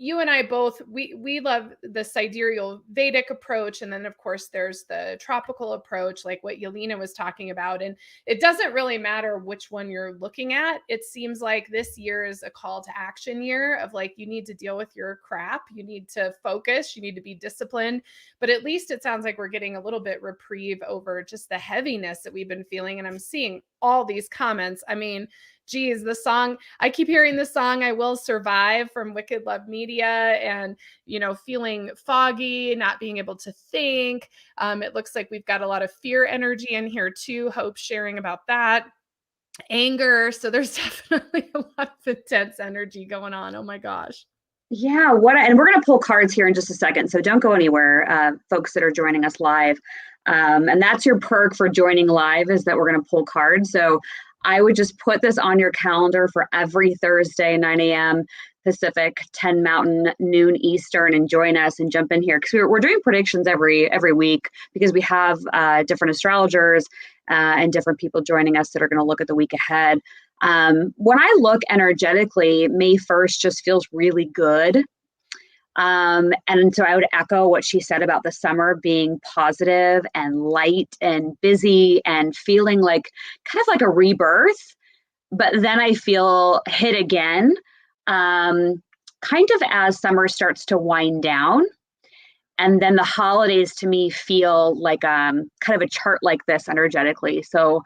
you and I both, we love the sidereal Vedic approach. And then of course there's the tropical approach, like what Yelena was talking about. And it doesn't really matter which one you're looking at. It seems like this year is a call to action year of like, you need to deal with your crap. You need to focus, you need to be disciplined, but at least it sounds like we're getting a little bit reprieve over just the heaviness that we've been feeling. And I'm seeing all these comments. Geez, the song, I keep hearing the song, I Will Survive from Wicked Love Media, and, feeling foggy, not being able to think. It looks like we've got a lot of fear energy in here too. Hope sharing about that. Anger. So there's definitely a lot of intense energy going on. Oh my gosh. Yeah. And we're going to pull cards here in just a second. So don't go anywhere, folks that are joining us live. And that's your perk for joining live, is that we're going to pull cards. So I would just put this on your calendar for every Thursday, 9 a.m. Pacific, 10 Mountain, noon Eastern, and join us and jump in here. Because we're doing predictions every week, because we have different astrologers and different people joining us that are going to look at the week ahead. When I look energetically, May 1st just feels really good. And so I would echo what she said about the summer being positive and light and busy and feeling like kind of like a rebirth. But then I feel hit again, kind of as summer starts to wind down. And then the holidays to me feel like kind of a chart like this energetically. So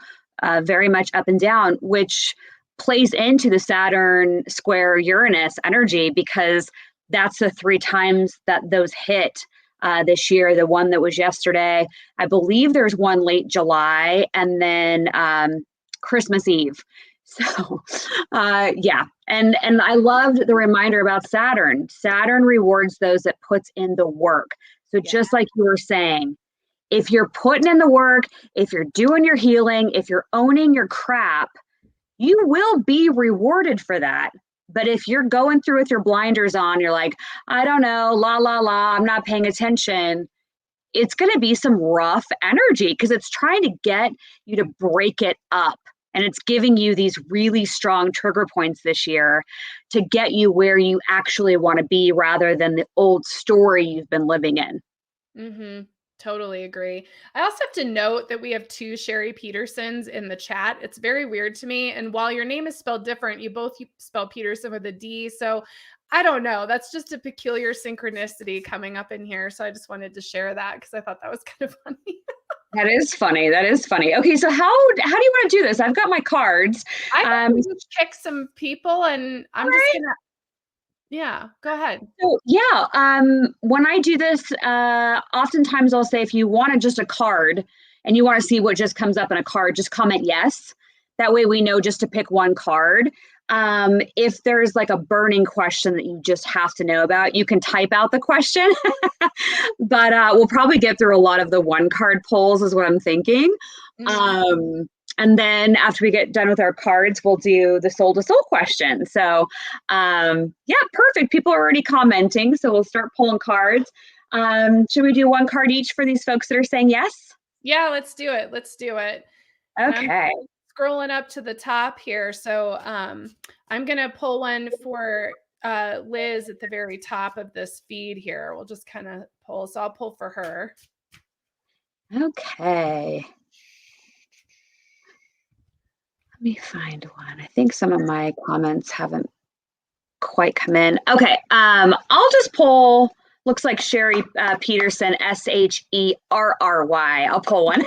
very much up and down, which plays into the Saturn square Uranus energy, because that's the 3 times that those hit this year. The one that was yesterday, I believe there's one late July, and then Christmas Eve. So yeah. And I loved the reminder about Saturn. Saturn rewards those that puts in the work. So just like you were saying, if you're putting in the work, if you're doing your healing, if you're owning your crap, you will be rewarded for that. But if you're going through with your blinders on, you're like, I don't know, la, la, la, I'm not paying attention. It's going to be some rough energy because it's trying to get you to break it up. And it's giving you these really strong trigger points this year to get you where you actually want to be rather than the old story you've been living in. Mm-hmm. Totally agree. I also have to note that we have 2 Sherry Petersons in the chat. It's very weird to me. And while your name is spelled different, you both spell Peterson with a D. So I don't know. That's just a peculiar synchronicity coming up in here. So I just wanted to share that because I thought that was kind of funny. That is funny. That is funny. Okay, so how do you want to do this? I've got my cards. I think we just pick some people, and I'm just gonna. Yeah, go ahead. So when I do this, oftentimes I'll say if you wanted just a card and you want to see what just comes up in a card, just comment yes. That way we know just to pick one card. If there's like a burning question that you just have to know about, you can type out the question. But we'll probably get through a lot of the one card polls is what I'm thinking. Mm-hmm. And then after we get done with our cards, we'll do the soul to soul question. So perfect. People are already commenting. So we'll start pulling cards. Should we do one card each for these folks that are saying yes? Yeah, let's do it. Let's do it. Okay. Scrolling up to the top here. So I'm going to pull one for Liz at the very top of this feed here. We'll just kind of pull. So I'll pull for her. Okay. Let me find one. I think some of my comments haven't quite come in. Okay. I'll just pull, looks like Sherry Peterson, Sherry. I'll pull one.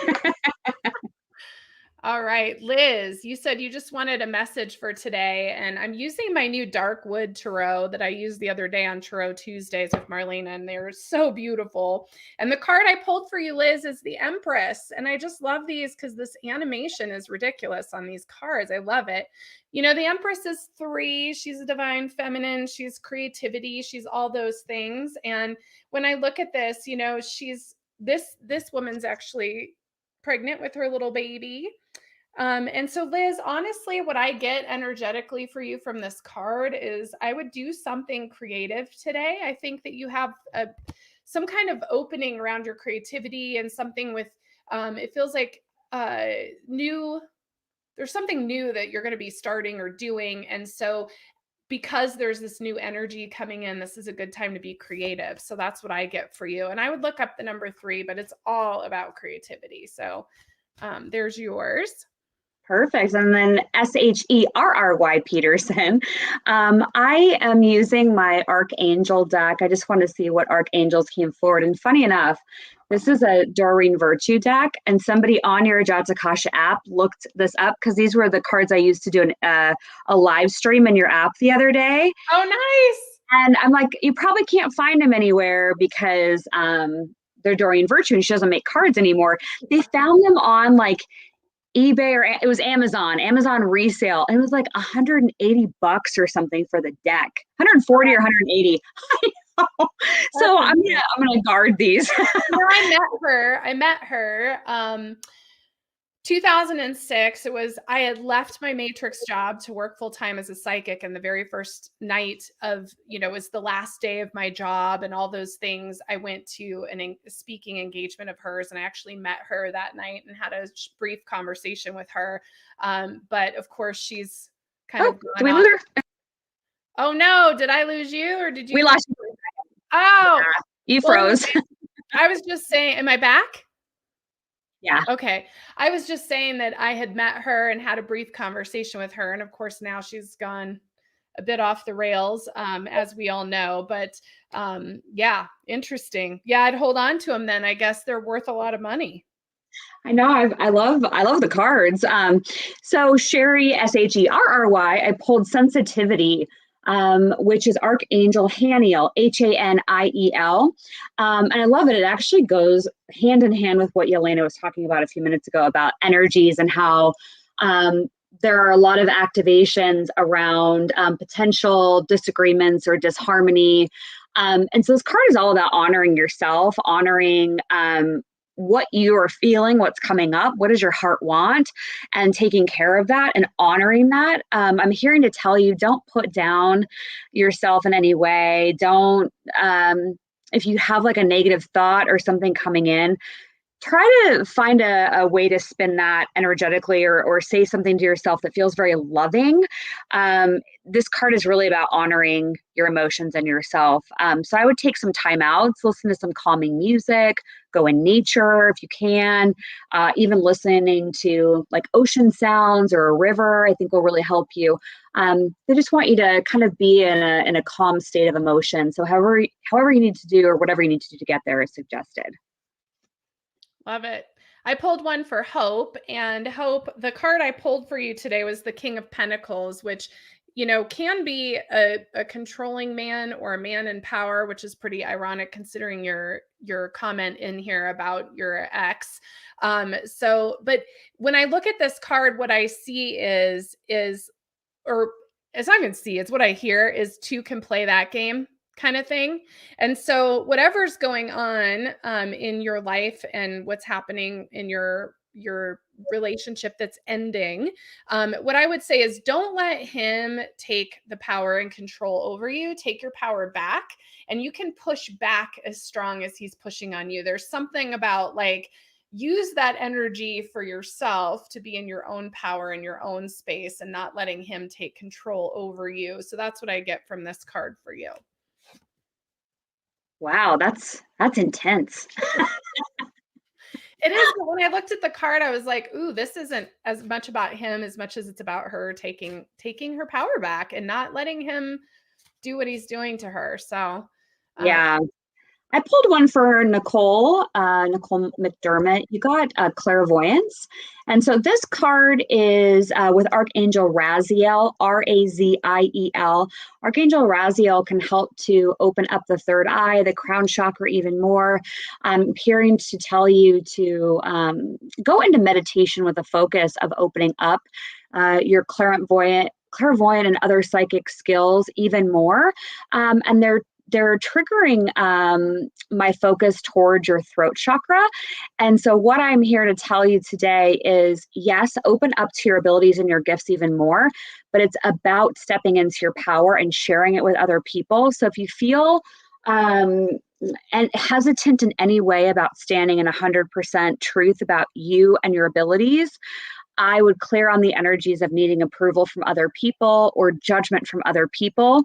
All right, Liz, you said you just wanted a message for today, and I'm using my new dark wood tarot that I used the other day on Tarot Tuesdays with Marlena, and they're so beautiful. And the card I pulled for you, Liz, is the Empress, and I just love these because this animation is ridiculous on these cards. I love it. You know, the Empress is 3. She's a divine feminine. She's creativity. She's all those things. And when I look at this, you know, she's this woman's actually pregnant with her little baby. And so Liz, honestly, what I get energetically for you from this card is I would do something creative today. I think that you have some kind of opening around your creativity and something with, it feels like there's something new that you're going to be starting or doing. And so because there's this new energy coming in, this is a good time to be creative. So that's what I get for you. And I would look up the number 3, but it's all about creativity. So there's yours. Perfect. And then Sherry Peterson. I am using my Archangel deck. I just want to see what Archangels came forward. And funny enough, this is a Doreen Virtue deck, and somebody on your Ajatakasha app looked this up because these were the cards I used to do a live stream in your app the other day. Oh, nice. And I'm like, you probably can't find them anywhere because they're Doreen Virtue and she doesn't make cards anymore. They found them on like eBay or it was Amazon resale. And it was like $180 or something for the deck, 140 or 180. So I'm gonna guard these. I met her. 2006. I had left my matrix job to work full time as a psychic, and the very first night of, it was the last day of my job and all those things. I went to a speaking engagement of hers, and I actually met her that night and had a brief conversation with her. But of course, she's kind of. Did we lose her? Oh no! Did I lose you, or did you? We lost you. Oh, you froze. I was just saying. Am I back? Yeah. Okay. I was just saying that I had met her and had a brief conversation with her. And of course, now she's gone a bit off the rails, as we all know. But yeah, interesting. Yeah, I'd hold on to them then. I guess they're worth a lot of money. I know. I love the cards. So Sherry, Sherry, I pulled sensitivity, which is Archangel Haniel, Haniel. And I love it. It actually goes hand in hand with what Yelena was talking about a few minutes ago about energies and how there are a lot of activations around potential disagreements or disharmony. And so this card is all about honoring yourself, honoring what you are feeling, what's coming up, what does your heart want, and taking care of that and honoring that. I'm hearing to tell you, don't put down yourself in any way. Don't, if you have like a negative thought or something coming in, try to find a way to spin that energetically, or say something to yourself that feels very loving. This card is really about honoring your emotions and yourself. So I would take some time out, listen to some calming music, go in nature if you can, even listening to like ocean sounds or a river, I think will really help you. They just want you to kind of be in a calm state of emotion. So however you need to do, or whatever you need to do to get there, is suggested. Love it. I pulled one for Hope, and Hope, the card I pulled for you today was the King of Pentacles, which, can be a controlling man or a man in power, which is pretty ironic considering your comment in here about your ex. But when I look at this card, what I see is, or it's not even see, it's what I hear is two can play that game kind of thing. And so whatever's going on in your life and what's happening in your relationship that's ending, what I would say is don't let him take the power and control over you. Take your power back, and you can push back as strong as he's pushing on you. There's something about like, use that energy for yourself to be in your own power, in your own space, and not letting him take control over you. So that's what I get from this card for you. Wow, that's intense. It is, but when I looked at the card, I was like, ooh, this isn't as much about him as much as it's about her taking her power back and not letting him do what he's doing to her. So yeah. I pulled one for Nicole McDermott. You got clairvoyance. And so this card is with Archangel Raziel, Raziel. Archangel Raziel can help to open up the third eye, the crown chakra even more. I'm hearing to tell you to go into meditation with a focus of opening up your clairvoyant and other psychic skills even more. And they're triggering my focus towards your throat chakra. And so what I'm here to tell you today is, yes, open up to your abilities and your gifts even more, but it's about stepping into your power and sharing it with other people. So if you feel and hesitant in any way about standing in 100% truth about you and your abilities, I would clear on the energies of needing approval from other people or judgment from other people.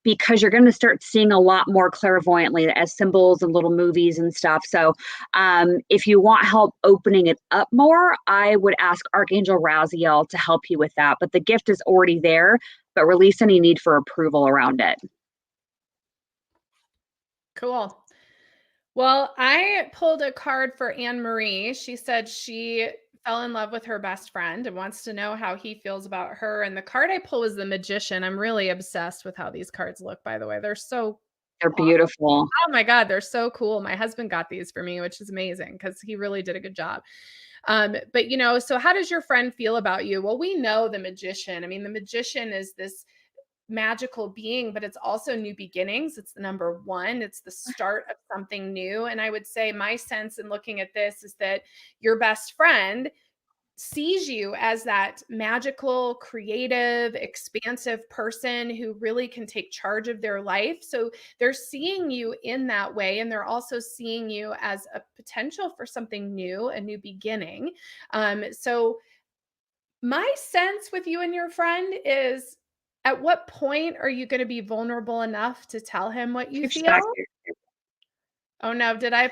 Because you're going to start seeing a lot more clairvoyantly as symbols and little movies and stuff. So if you want help opening it up more, I would ask Archangel Raziel to help you with that. But the gift is already there, but release any need for approval around it. cool. Well, I pulled a card for Anne Marie. She said she fell in love with her best friend and wants to know how he feels about her. And the card I pulled was the Magician. I'm really obsessed with how these cards look, by the way. They're beautiful. Oh my God, they're so cool. My husband got these for me, which is amazing because he really did a good job. But so how does your friend feel about you? Well, we know the Magician. I mean, the Magician is this magical being, but it's also new beginnings. It's the number one. It's the start of something new. And I would say my sense in looking at this is that your best friend sees you as that magical, creative, expansive person who really can take charge of their life. So they're seeing you in that way. And they're also seeing you as a potential for something new, a new beginning. So my sense with you and your friend is, at what point are you going to be vulnerable enough to tell him what you feel? Oh no, did I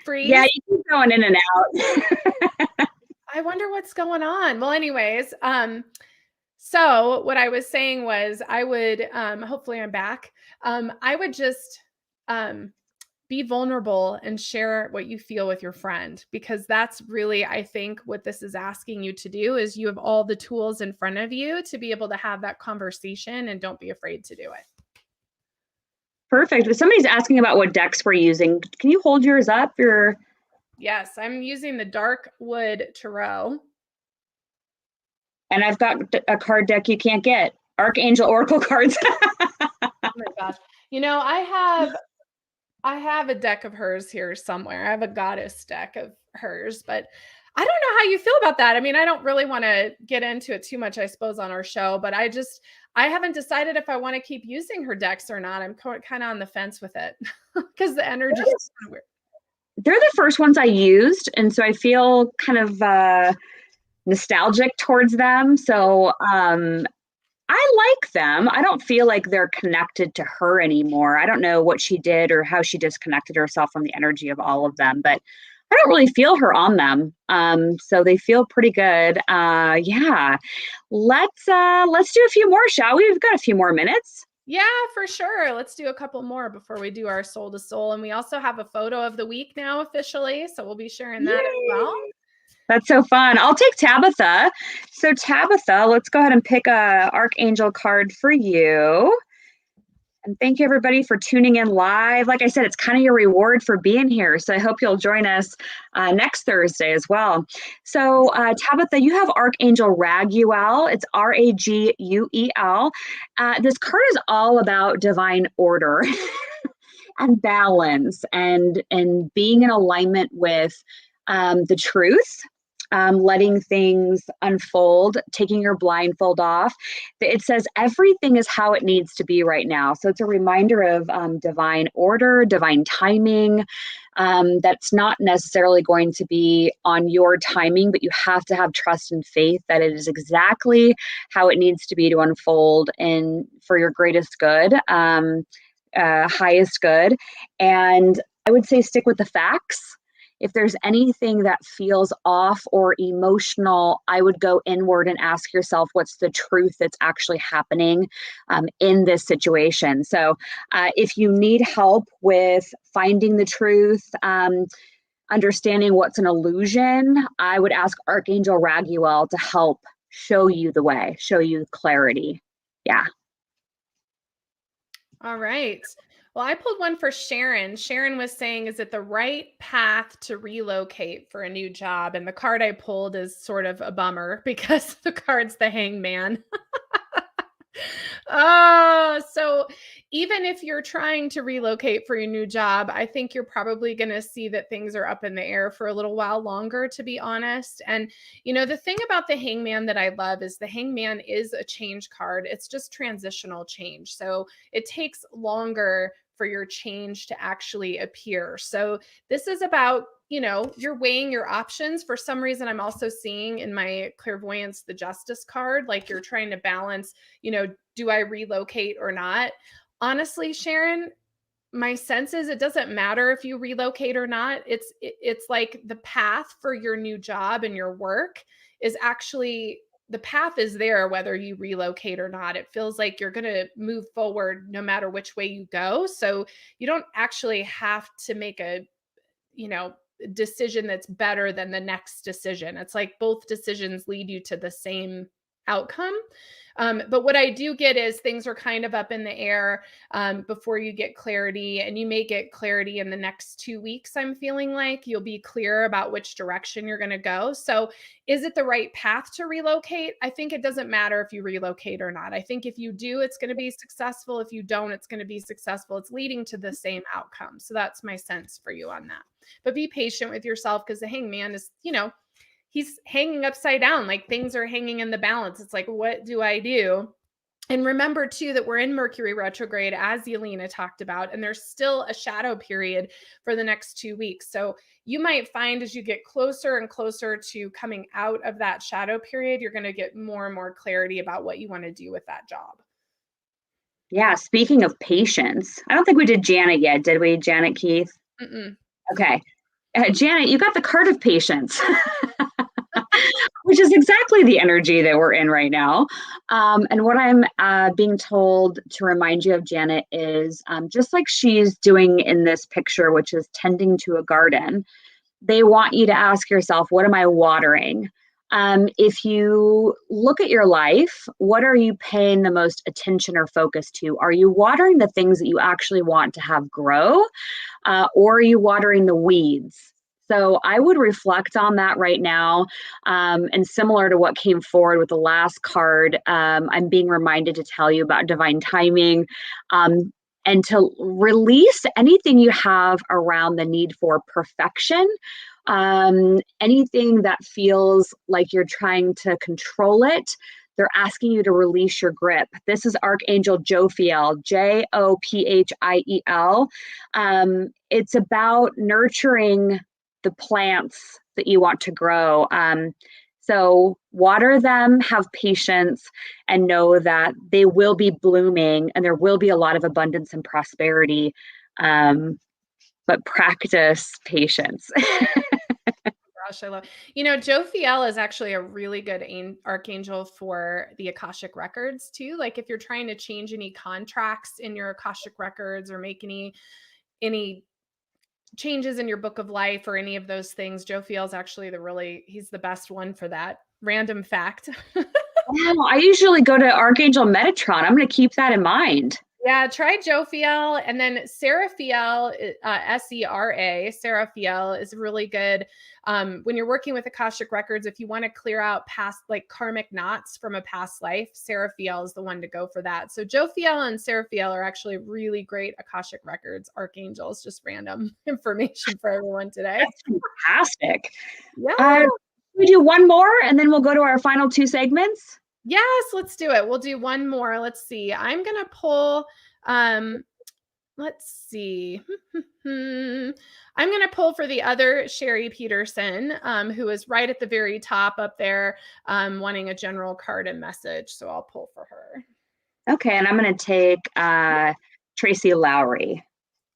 freeze? Yeah, you keep going in and out. I wonder what's going on. Well, anyways, so what I was saying was I would hopefully I'm back. I would just be vulnerable and share what you feel with your friend, because that's really, I think, what this is asking you to do is you have all the tools in front of you to be able to have that conversation, and don't be afraid to do it. Perfect. If somebody's asking about what decks we're using, can you hold yours up? Yes, I'm using the Dark Wood Tarot. And I've got a card deck you can't get. Archangel Oracle cards. Oh my gosh. I I have a deck of hers here somewhere. I have a goddess deck of hers, but I don't know how you feel about that. I mean, I don't really want to get into it too much, I suppose, on our show, but I haven't decided if I want to keep using her decks or not. I'm kind of on the fence with it because the energy is kind of weird. They're the first ones I used, and so I feel kind of nostalgic towards them. So I like them. I don't feel like they're connected to her anymore. I don't know what she did or how she disconnected herself from the energy of all of them, but I don't really feel her on them. So they feel pretty good. Yeah. Let's do a few more, shall we? We've got a few more minutes. Yeah, for sure. Let's do a couple more before we do our soul to soul. And we also have a photo of the week now officially. So we'll be sharing that as well. That's so fun. I'll take Tabitha. So Tabitha, let's go ahead and pick a Archangel card for you. And thank you everybody for tuning in live. Like I said, it's kind of your reward for being here. So I hope you'll join us next Thursday as well. So Tabitha, you have Archangel Raguel. It's Raguel. This card is all about divine order and balance and being in alignment with the truth. Letting things unfold, taking your blindfold off. It says everything is how it needs to be right now. So it's a reminder of divine order, divine timing. That's not necessarily going to be on your timing, but you have to have trust and faith that it is exactly how it needs to be to unfold and for your greatest good, highest good. And I would say stick with the facts. If there's anything that feels off or emotional, I would go inward and ask yourself, what's the truth that's actually happening in this situation? So if you need help with finding the truth, understanding what's an illusion, I would ask Archangel Raguel to help show you the way, show you clarity. Yeah. All right. Well, I pulled one for Sharon. Sharon was saying, is it the right path to relocate for a new job? And the card I pulled is sort of a bummer because the card's the Hangman. So even if you're trying to relocate for your new job, I think you're probably going to see that things are up in the air for a little while longer, to be honest. And, you know, the thing about the Hangman that I love is the Hangman is a change card. It's just transitional change. So it takes longer for your change to actually appear. So this is about, you know, you're weighing your options. For some reason, I'm also seeing in my clairvoyance the Justice card, like you're trying to balance, you know, do I relocate or not? Honestly, Sharon, my sense is it doesn't matter if you relocate or not. It's like the path for your new job and your work is actually, the path is there whether you relocate or not. It feels like you're going to move forward no matter which way you go. So you don't actually have to make a, you know, decision that's better than the next decision. It's like both decisions lead you to the same outcome. But what I do get is things are kind of up in the air before you get clarity, and you may get clarity in the next 2 weeks. I'm feeling like you'll be clear about which direction you're going to go. So is it the right path to relocate? I think it doesn't matter if you relocate or not. I think if you do, it's going to be successful. If you don't, it's going to be successful. It's leading to the same outcome. So that's my sense for you on that. But be patient with yourself because the Hangman is, you know, he's hanging upside down, like things are hanging in the balance. It's like, what do I do? And remember too, that we're in Mercury retrograde, as Yelena talked about, and there's still a shadow period for the next 2 weeks. So you might find as you get closer and closer to coming out of that shadow period, you're going to get more and more clarity about what you want to do with that job. Yeah. Speaking of patience, I don't think we did Janet yet. Did we, Janet Keith? Mm-mm. Okay. Janet, you got the card of patience, which is exactly the energy that we're in right now. And what I'm being told to remind you of, Janet, is just like she's doing in this picture, which is tending to a garden, they want you to ask yourself, what am I watering? If you look at your life, what are you paying the most attention or focus to? Are you watering the things that you actually want to have grow, or are you watering the weeds? So I would reflect on that right now. And similar to what came forward with the last card, I'm being reminded to tell you about divine timing. and to release anything you have around the need for perfection, anything that feels like you're trying to control it. They're asking you to release your grip. This is Archangel Jophiel, Jophiel. It's about nurturing the plants that you want to grow. So water them, have patience, and know that they will be blooming and there will be a lot of abundance and prosperity. But practice patience. Gosh, I love, Jophiel is actually a really good archangel for the Akashic records too. Like if you're trying to change any contracts in your Akashic records or make any changes in your book of life or any of those things, Jophiel is actually he's the best one for that. Random fact. Wow, I usually go to Archangel Metatron. I'm going to keep that in mind. Yeah, try Jophiel, and then Seraphiel, Sera, Seraphiel is really good. When you're working with Akashic records, if you want to clear out past like karmic knots from a past life, Seraphiel is the one to go for that. So Jophiel and Seraphiel are actually really great Akashic records archangels. Just random information for everyone today. That's fantastic. Yeah. We do one more and then we'll go to our final two segments. Yes, let's do it. We'll do one more. Let's see. I'm going to pull, let's see. I'm going to pull for the other Sherry Peterson, who is right at the very top up there, wanting a general card and message. So I'll pull for her. Okay. And I'm going to take Tracy Lowry.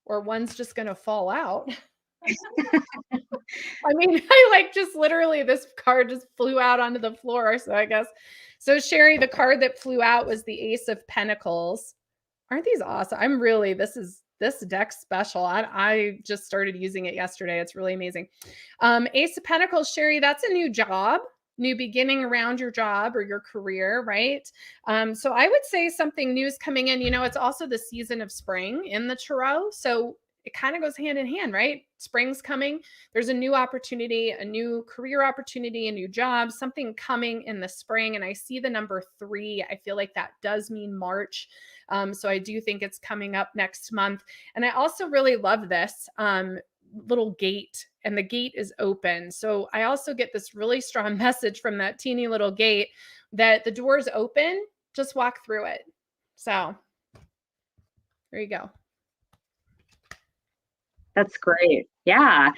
Or one's just going to fall out. I mean, I like just literally this card just flew out onto the floor. So I guess. So Sherry, the card that flew out was the Ace of Pentacles. Aren't these awesome? This deck's special. I just started using it yesterday. It's really amazing. Ace of Pentacles, Sherry, that's a new job, new beginning around your job or your career, right? So I would say something new is coming in. It's also the season of spring in the tarot. So it kind of goes hand in hand, right? Spring's coming. There's a new opportunity, a new career opportunity, a new job, something coming in the spring. And I see the number 3. I feel like that does mean March. So I do think it's coming up next month. And I also really love this little gate, and the gate is open. So I also get this really strong message from that teeny little gate that the door is open. Just walk through it. So there you go. That's great. Yeah.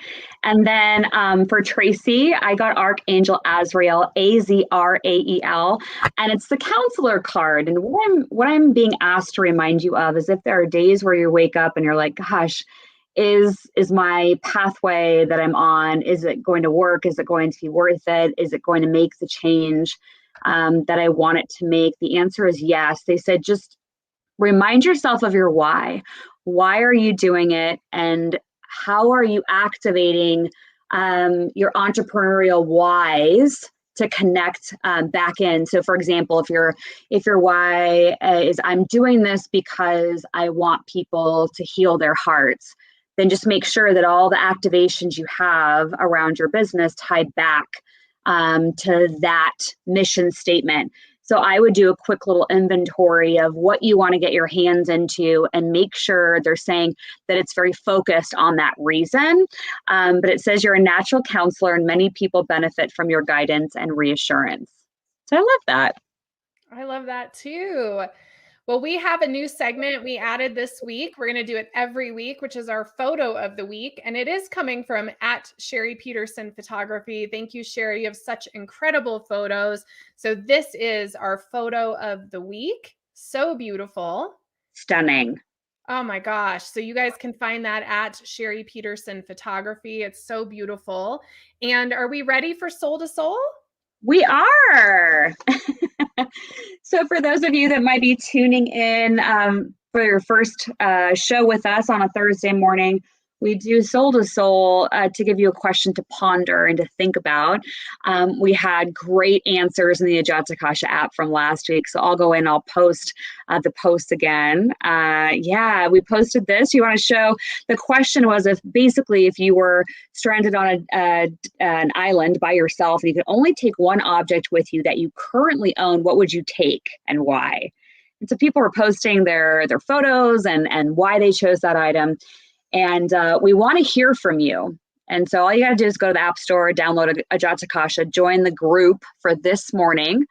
And then for Tracy, I got Archangel Azrael, Azrael, and it's the counselor card. And what I'm being asked to remind you of is if there are days where you wake up and you're like, gosh, is my pathway that I'm on, is it going to work? Is it going to be worth it? Is it going to make the change that I want it to make? The answer is yes. They said, just remind yourself of your why. Why are you doing it? And how are you activating your entrepreneurial whys to connect back in? So for example, if your why is I'm doing this because I want people to heal their hearts, then just make sure that all the activations you have around your business tie back to that mission statement. So I would do a quick little inventory of what you want to get your hands into and make sure they're saying that it's very focused on that reason. But it says you're a natural counselor and many people benefit from your guidance and reassurance. So I love that. I love that too. Well, we have a new segment we added this week. We're going to do it every week, which is our photo of the week. And it is coming from @Sherry Peterson Photography. Thank you, Sherry. You have such incredible photos. So this is our photo of the week. So beautiful. Stunning. Oh my gosh. So you guys can find that @Sherry Peterson Photography. It's so beautiful. And are we ready for Soul to Soul? We are. So for those of you that might be tuning in for your first show with us on a Thursday morning, we do Soul to Soul to give you a question to ponder and to think about. We had great answers in the Ajatakasha app from last week, so I'll go in, I'll post the posts again. Yeah, we posted this. You want to show, the question was if you were stranded on an island by yourself and you could only take one object with you that you currently own, what would you take and why? And so people were posting their photos and why they chose that item. And we want to hear from you. And so all you got to do is go to the App Store, download a Jatakasha, join the group for this morning,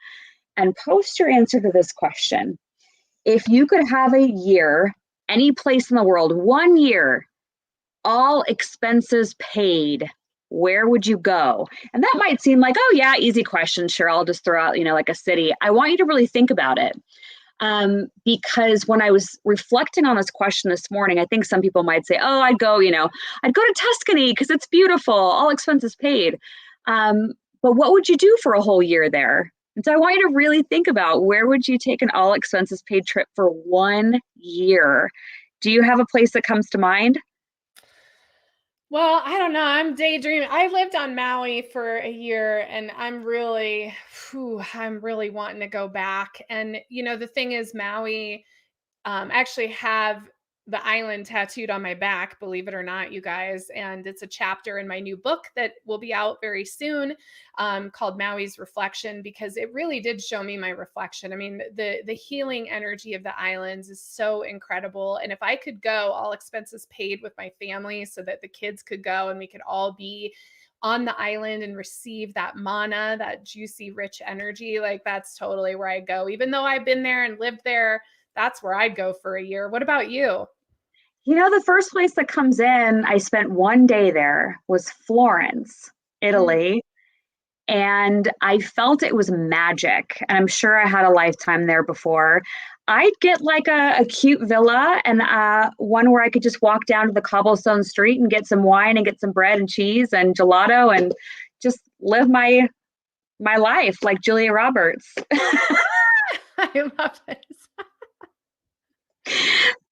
and post your answer to this question. If you could have a year, any place in the world, 1 year, all expenses paid, where would you go? And that might seem like, oh yeah, easy question. Sure, I'll just throw out, like a city. I want you to really think about it. Because when I was reflecting on this question this morning, I think some people might say, oh, I'd go to Tuscany because it's beautiful, all expenses paid. But what would you do for a whole year there? And so I want you to really think about, where would you take an all expenses paid trip for 1 year? Do you have a place that comes to mind? Well, I don't know. I'm daydreaming. I lived on Maui for a year, and I'm really wanting to go back. And, the thing is, Maui, actually have the island tattooed on my back, believe it or not, you guys. And it's a chapter in my new book that will be out very soon, called Maui's Reflection, because it really did show me my reflection. I mean, the healing energy of the islands is so incredible. And if I could go, all expenses paid, with my family, so that the kids could go and we could all be on the island and receive that mana, that juicy, rich energy, like that's totally where I go. Even though I've been there and lived there, that's where I'd go for a year. What about you? The first place that comes in, I spent 1 day there, was Florence, Italy. And I felt it was magic. And I'm sure I had a lifetime there before. I'd get like a cute villa, and one where I could just walk down to the cobblestone street and get some wine and get some bread and cheese and gelato and just live my life like Julia Roberts. I love it.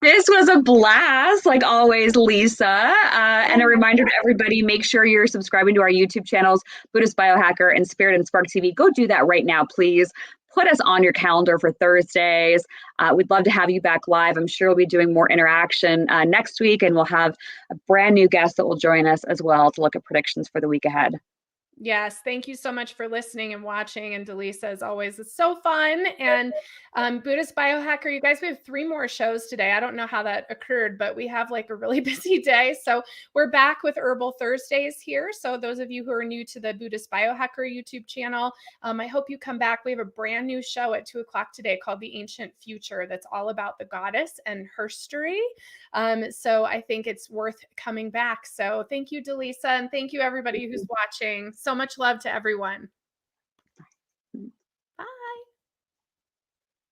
This was a blast, like always, Lisa. And a reminder to everybody, make sure you're subscribing to our YouTube channels, Buddhist Biohacker and Spirit and Spark TV. Go do that right now, please. Put us on your calendar for Thursdays. We'd love to have you back live. I'm sure we'll be doing more interaction next week, and we'll have a brand new guest that will join us as well to look at predictions for the week ahead. Yes. Thank you so much for listening and watching. And Dallisa, as always, it's so fun. And Buddhist Biohacker, you guys, we have 3 more shows today. I don't know how that occurred, but we have like a really busy day. So we're back with Herbal Thursdays here. So those of you who are new to the Buddhist Biohacker YouTube channel, I hope you come back. We have a brand new show at 2:00 today called The Ancient Future, that's all about the goddess and her story. So I think it's worth coming back. So thank you, Dallisa, and thank you everybody who's watching. So much love to everyone.